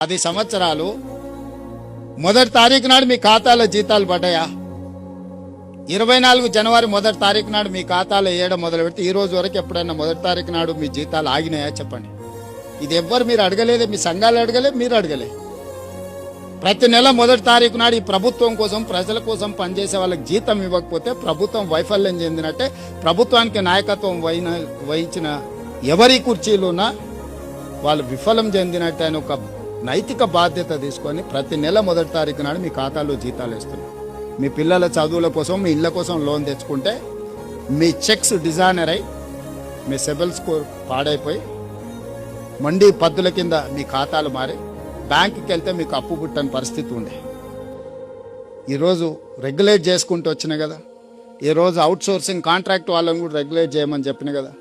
10 సంవత్సరాలు మొదటి తారీఖు నాడు మీ ఖాతాలో జీతాలు పడ్డాయా? 24 జనవరి మొదటి తారీఖు నాడు మీ ఖాతాలో వేయడం మొదలు పెడితే ఈ రోజు వరకు ఎప్పుడైనా మొదటి తారీఖు నాడు మీ జీతాలు ఆగినాయా చెప్పండి. ఇది ఎవ్వరు మీరు అడగలేదు, మీ సంఘాలు అడగలే, మీరు అడగలే. ప్రతి నెల మొదటి తారీఖు నాడు ఈ ప్రభుత్వం కోసం, ప్రజల కోసం పనిచేసే వాళ్ళకి జీతం ఇవ్వకపోతే ప్రభుత్వం వైఫల్యం చెందినట్టే. ప్రభుత్వానికి నాయకత్వం వహించిన ఎవరి కుర్చీలున్నా వాళ్ళు విఫలం చెందినట్టే అని ఒక నైతిక బాధ్యత తీసుకొని ప్రతి నెల మొదటి తారీఖు నాడు మీ ఖాతాలో జీతాలు వేస్తున్నారు. మీ పిల్లల చదువుల కోసం, మీ ఇళ్ళ కోసం లోన్ తెచ్చుకుంటే మీ చెక్స్ డిజైనర్ అయి మీ సిబిల్ స్కోర్ పాడైపోయి మండీ పద్దుల కింద మీ ఖాతాలు మారి బ్యాంకుకి వెళ్తే మీకు అప్పు పుట్టని పరిస్థితి ఉండే. ఈరోజు రెగ్యులేట్ చేసుకుంటూ వచ్చినాయి కదా. ఈరోజు అవుట్ సోర్సింగ్ కాంట్రాక్ట్ వాళ్ళని కూడా రెగ్యులేట్ చేయమని చెప్పిన కదా.